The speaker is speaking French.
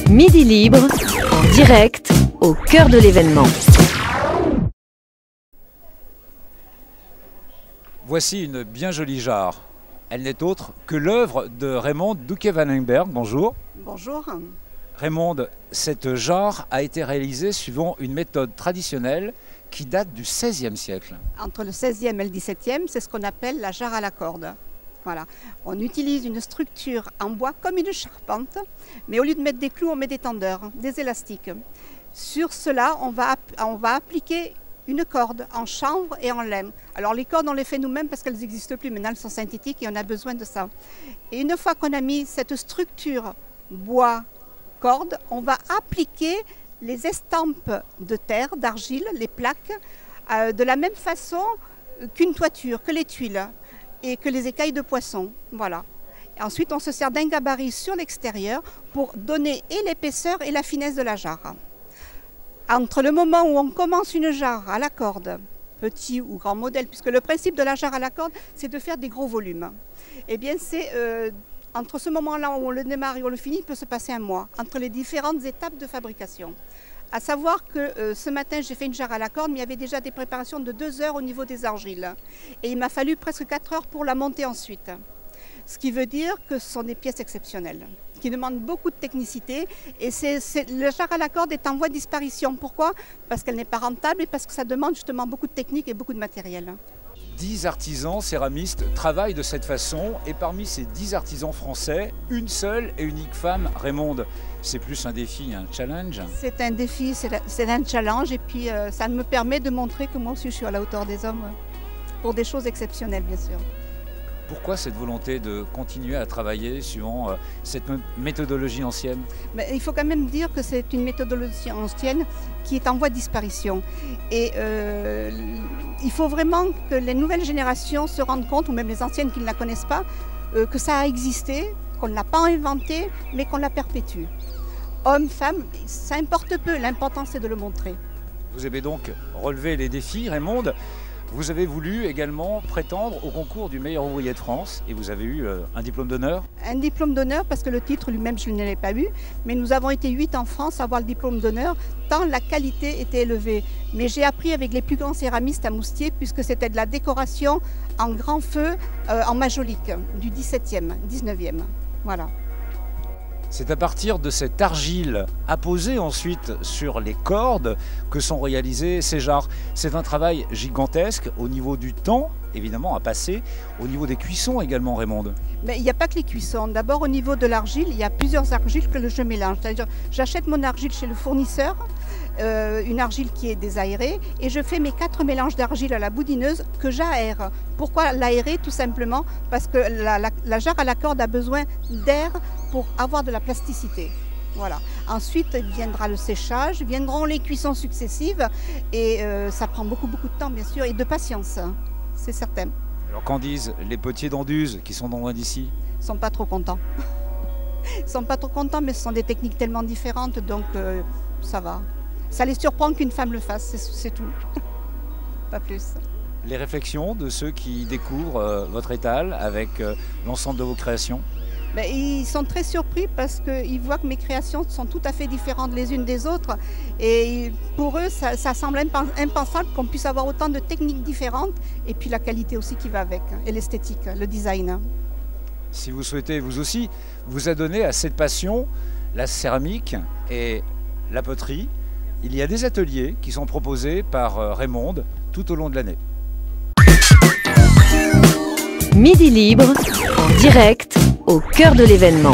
Midi Libre, en direct, au cœur de l'événement. Voici une bien jolie jarre. Elle n'est autre que l'œuvre de Raymond Doucet-Wallenberg. Bonjour. Bonjour. Raymond, cette jarre a été réalisée suivant une méthode traditionnelle qui date du XVIe siècle. Entre le XVIe et le XVIIe, c'est ce qu'on appelle la jarre à la corde. Voilà. On utilise une structure en bois comme une charpente, mais au lieu de mettre des clous, on met des tendeurs, des élastiques. Sur cela, on va appliquer une corde en chanvre et en laine. Alors les cordes, on les fait nous-mêmes parce qu'elles n'existent plus. Maintenant, elles sont synthétiques et on a besoin de ça. Et une fois qu'on a mis cette structure bois-corde, on va appliquer les estampes de terre, d'argile, les plaques, de la même façon qu'une toiture, que les tuiles et que les écailles de poisson. Voilà. Et ensuite, on se sert d'un gabarit sur l'extérieur pour donner et l'épaisseur et la finesse de la jarre. Entre le moment où on commence une jarre à la corde, petit ou grand modèle, puisque le principe de la jarre à la corde, c'est de faire des gros volumes. Eh bien, c'est entre ce moment-là où on le démarre et où on le finit, il peut se passer un mois, entre les différentes étapes de fabrication. À savoir que ce matin, j'ai fait une jarre à la corde, mais il y avait déjà des préparations de 2 heures au niveau des argiles. Et il m'a fallu presque 4 heures pour la monter ensuite. Ce qui veut dire que ce sont des pièces exceptionnelles, qui demandent beaucoup de technicité. Et la jarre à la corde est en voie de disparition. Pourquoi? Parce qu'elle n'est pas rentable et parce que ça demande justement beaucoup de technique et beaucoup de matériel. 10 artisans céramistes travaillent de cette façon et parmi ces 10 artisans français, une seule et unique femme, Raymonde. C'est plus un défi, un challenge? C'est un défi, c'est un challenge et puis ça me permet de montrer que moi aussi je suis à la hauteur des hommes pour des choses exceptionnelles bien sûr. Pourquoi cette volonté de continuer à travailler suivant cette méthodologie ancienne? Mais il faut quand même dire que c'est une méthodologie ancienne qui est en voie de disparition. Et il faut vraiment que les nouvelles générations se rendent compte, ou même les anciennes qui ne la connaissent pas, que ça a existé, qu'on ne l'a pas inventé, mais qu'on la perpétue. Hommes, femmes, ça importe peu, l'important c'est de le montrer. Vous avez donc relevé les défis, Raymonde. Vous avez voulu également prétendre au concours du meilleur ouvrier de France et vous avez eu un diplôme d'honneur? Un diplôme d'honneur parce que le titre lui-même je ne l'ai pas eu, mais nous avons été 8 en France à avoir le diplôme d'honneur tant la qualité était élevée. Mais j'ai appris avec les plus grands céramistes à Moustier puisque c'était de la décoration en grand feu en majolique du 17e, 19e. Voilà. C'est à partir de cette argile apposée ensuite sur les cordes que sont réalisées ces jarres. C'est un travail gigantesque au niveau du temps, évidemment, à passer, au niveau des cuissons également, Raymonde. Mais il n'y a pas que les cuissons. D'abord, au niveau de l'argile, il y a plusieurs argiles que je mélange. C'est-à-dire, j'achète mon argile chez le fournisseur, une argile qui est désaérée, et je fais mes 4 mélanges d'argile à la boudineuse que j'aère. Pourquoi l'aérer? Tout simplement parce que la jarre à la corde a besoin d'air pour avoir de la plasticité. Voilà. Ensuite viendra le séchage, viendront les cuissons successives et ça prend beaucoup de temps bien sûr et de patience, hein, c'est certain. Alors qu'en disent les potiers d'Anduze qui sont dans loin d'ici? Ils ne sont pas trop contents. Ils ne sont pas trop contents mais ce sont des techniques tellement différentes donc ça va. Ça les surprend qu'une femme le fasse, c'est tout. Pas plus. Les réflexions de ceux qui découvrent votre étal avec l'ensemble de vos créations? Ben, ils sont très surpris parce qu'ils voient que mes créations sont tout à fait différentes les unes des autres. Et pour eux, ça semble impensable qu'on puisse avoir autant de techniques différentes. Et puis la qualité aussi qui va avec, et l'esthétique, le design. Si vous souhaitez vous aussi vous adonner à cette passion, la céramique et la poterie, il y a des ateliers qui sont proposés par Raymonde tout au long de l'année. Midi Libre, en direct, au cœur de l'événement.